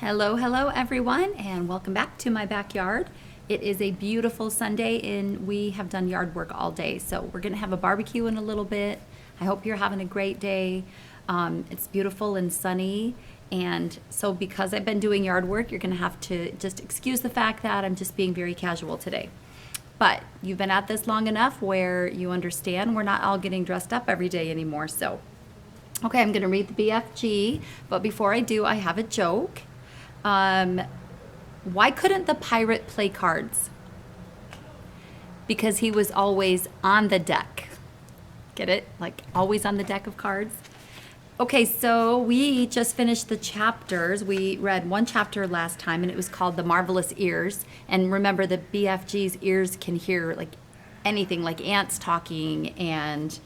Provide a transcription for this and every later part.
Hello, hello everyone, and welcome back to my backyard. It is a beautiful Sunday and we have done yard work all day. So we're gonna have a barbecue in a little bit. I hope you're having a great day. It's beautiful and sunny. And so because I've been doing yard work, you're gonna have to just excuse the fact that I'm just being very casual today. But you've been at this long enough where you understand we're not all getting dressed up every day anymore. So, okay, I'm gonna read the BFG, but before I do, I have a joke. Why couldn't the pirate play cards? Because he was always on the deck. Get it? Like always on the deck of cards. Okay, so we just finished the chapters. We read one chapter last time and it was called The Marvelous Ears. And remember, the BFG's ears can hear like anything, like ants talking and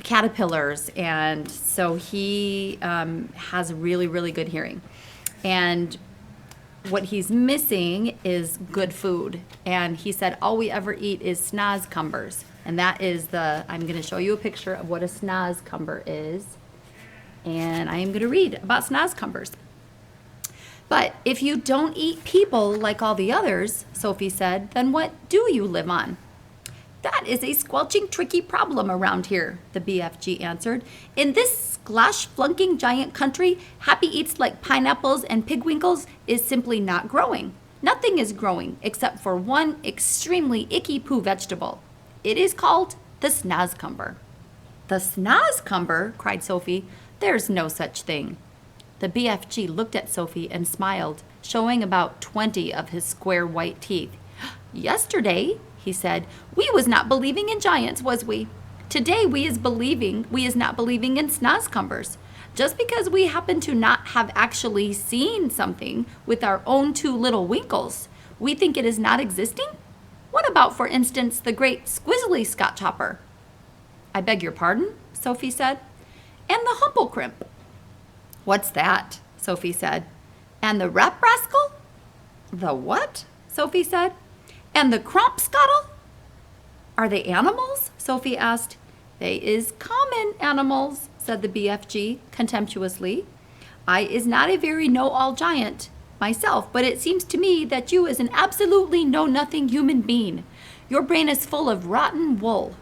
caterpillars. And so he has really, really good hearing. And what he's missing is good food. And he said, all we ever eat is Snozzcumbers. And that is I'm going to show you a picture of what a Snozzcumber is. And I am going to read about Snozzcumbers. But if you don't eat people like all the others, Sophie said, then what do you live on? That is a squelching, tricky problem around here, the BFG answered. In this squash-flunking giant country, happy eats like pineapples and pigwinkles is simply not growing. Nothing is growing except for one extremely icky poo vegetable. It is called the Snozzcumber. The Snozzcumber? Cried Sophie. There's no such thing. The BFG looked at Sophie and smiled, showing about 20 of his square white teeth. Yesterday, he said, we was not believing in giants, was we? Today we is not believing in Snozzcumbers. Just because we happen to not have actually seen something with our own two little winkles, we think it is not existing? What about, for instance, the great squizzly Scotchhopper? I beg your pardon, Sophie said. And the Humplecrimp. What's that? Sophie said. And the Rap Rascal? The what? Sophie said. And the Crumpscuttle? Are they animals? Sophie asked. They is common animals, said the BFG contemptuously. I is not a very know-all giant myself, but it seems to me that you is an absolutely know-nothing human being. Your brain is full of rotten wool.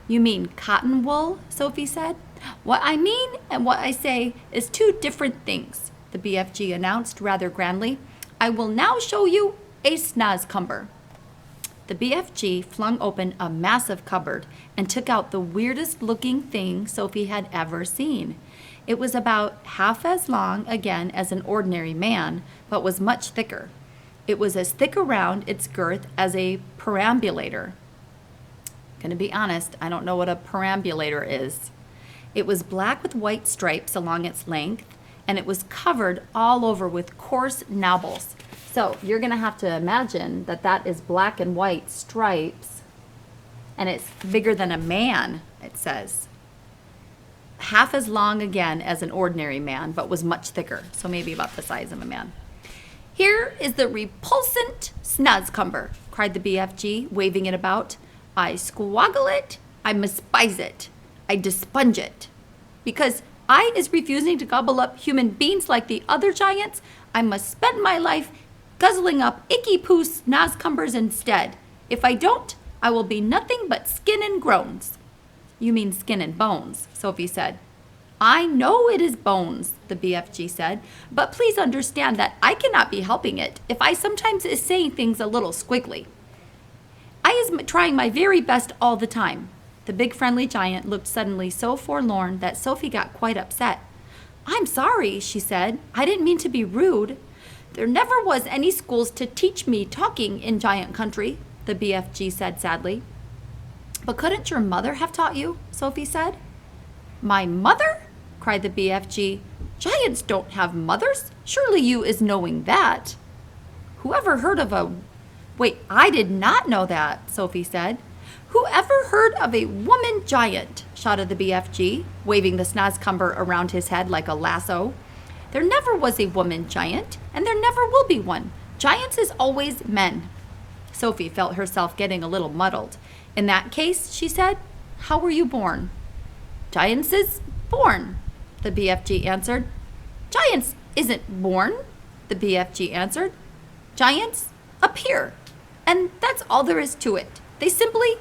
You mean cotton wool? Sophie said. What I mean and what I say is two different things, the BFG announced rather grandly. I will now show you a Snozzcumber. The BFG flung open a massive cupboard and took out the weirdest looking thing Sophie had ever seen. It was about half as long, again, as an ordinary man, but was much thicker. It was as thick around its girth as a perambulator. Gonna be honest, I don't know what a perambulator is. It was black with white stripes along its length, and it was covered all over with coarse knobbles. So you're going to have to imagine that that is black and white stripes, and it's bigger than a man, it says. Half as long again as an ordinary man, but was much thicker, so maybe about the size of a man. Here is the repulsant Snozzcumber, cried the BFG, waving it about. I squoggle it, I mispise it, I desponge it. Because I is refusing to gobble up human beings like the other giants, I must spend my life guzzling up icky poo Snozzcumbers instead. If I don't, I will be nothing but skin and groans. You mean skin and bones, Sophie said. I know it is bones, the BFG said, but please understand that I cannot be helping it if I sometimes is saying things a little squiggly. I is trying my very best all the time. The big friendly giant looked suddenly so forlorn that Sophie got quite upset. I'm sorry, she said. I didn't mean to be rude. There never was any schools to teach me talking in giant country, the BFG said sadly. But couldn't your mother have taught you? Sophie said. My mother? Cried the BFG. Giants don't have mothers. Surely you is knowing that. Whoever heard of a... Wait, I did not know that, Sophie said. Whoever heard of a woman giant? Shouted the BFG, waving the Snozzcumber around his head like a lasso. There never was a woman giant, and there never will be one. Giants is always men. Sophie felt herself getting a little muddled. In that case, she said, how were you born? Giants is born, the BFG answered. Giants isn't born. the BFG answered. Giants appear, and that's all there is to it. They simply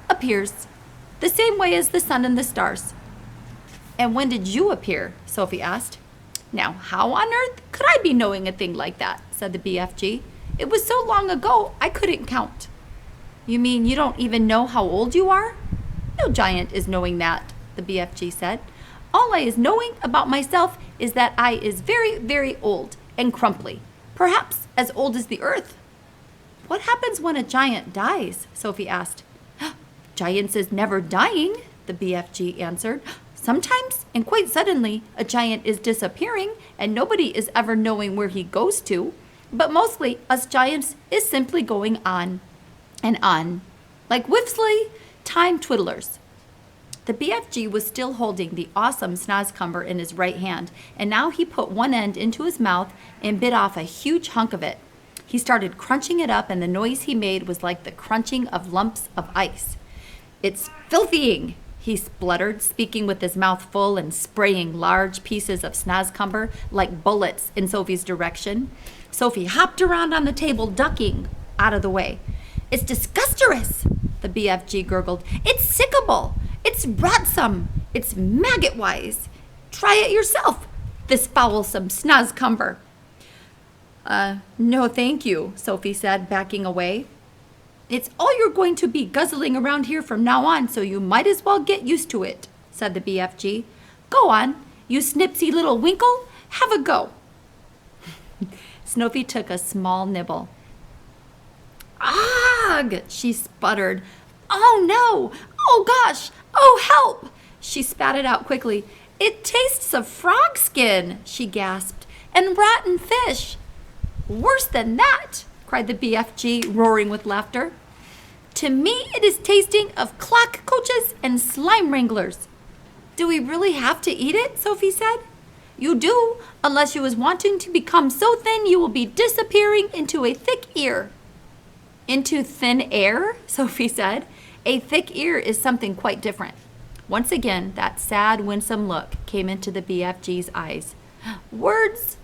appears, the same way as the sun and the stars. And when did you appear? Sophie asked. Now, how on earth could I be knowing a thing like that? Said the BFG. It was so long ago, I couldn't count. You mean you don't even know how old you are? No giant is knowing that, the BFG said. All I is knowing about myself is that I is very, very old and crumply, perhaps as old as the earth. What happens when a giant dies? Sophie asked. Giants is never dying, the BFG answered. Sometimes, and quite suddenly, a giant is disappearing and nobody is ever knowing where he goes to. But mostly, us giants is simply going on and on, like whiffly time twiddlers. The BFG was still holding the awesome Snozzcumber in his right hand, and now he put one end into his mouth and bit off a huge hunk of it. He started crunching it up, and the noise he made was like the crunching of lumps of ice. It's filthying, he spluttered, speaking with his mouth full and spraying large pieces of Snozzcumber like bullets in Sophie's direction. Sophie hopped around on the table, ducking out of the way. It's disgusterous, the BFG gurgled. It's sickable. It's rotsome. It's maggot-wise. Try it yourself, this foulsome Snozzcumber. No thank you, Sophie said, backing away. It's all you're going to be guzzling around here from now on, so you might as well get used to it, said the BFG. Go on, you snipsy little winkle, have a go. Sophie took a small nibble. Ugh, she sputtered. Oh no, oh gosh, oh help! She spat it out quickly. It tastes of frog skin, she gasped, and rotten fish. Worse than that, cried the BFG, roaring with laughter. To me, it is tasting of clock coaches and slime wranglers. Do we really have to eat it? Sophie said. You do, unless you is wanting to become so thin you will be disappearing into a thick ear. Into thin air? Sophie said. A thick ear is something quite different. Once again, that sad, winsome look came into the BFG's eyes. Words,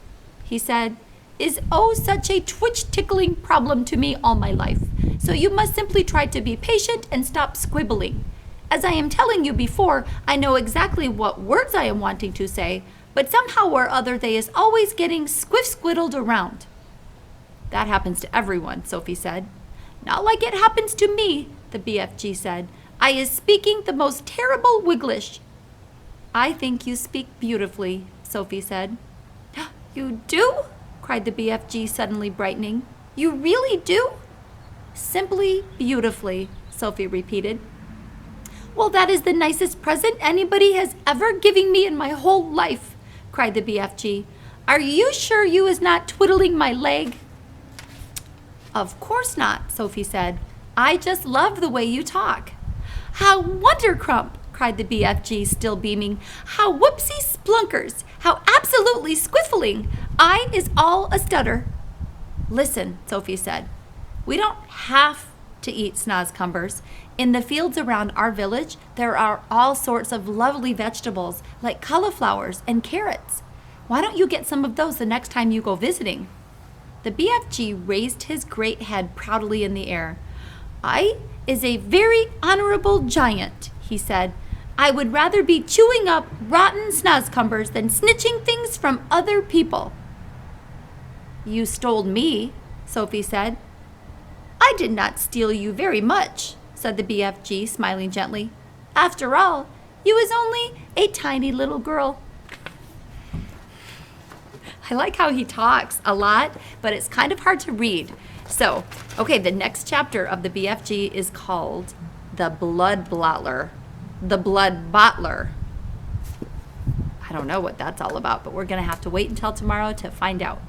he said, is oh such a twitch-tickling problem to me all my life. So you must simply try to be patient and stop squibbling. As I am telling you before, I know exactly what words I am wanting to say, but somehow or other they is always getting squiff-squiddled around. That happens to everyone, Sophie said. Not like it happens to me, the BFG said. I is speaking the most terrible Wigglish. I think you speak beautifully, Sophie said. You do? Cried the BFG, suddenly brightening. You really do? Simply beautifully, Sophie repeated. Well, that is the nicest present anybody has ever given me in my whole life, cried the BFG. Are you sure you is not twiddling my leg? Of course not, Sophie said. I just love the way you talk. How wondercrump, cried the BFG, still beaming. How whoopsie splunkers. How absolutely squiffling. I is all a stutter. Listen, Sophie said. We don't have to eat Snozzcumbers. In the fields around our village, there are all sorts of lovely vegetables, like cauliflowers and carrots. Why don't you get some of those the next time you go visiting? The BFG raised his great head proudly in the air. I is a very honorable giant, he said. I would rather be chewing up rotten Snozzcumbers than snitching things from other people. You stole me, Sophie said. I did not steal you very much, said the BFG, smiling gently. After all, you is only a tiny little girl. I like how he talks a lot, but it's kind of hard to read. So, okay, the next chapter of the BFG is called The Blood Blottler. The Blood Bottler. I don't know what that's all about, but we're going to have to wait until tomorrow to find out.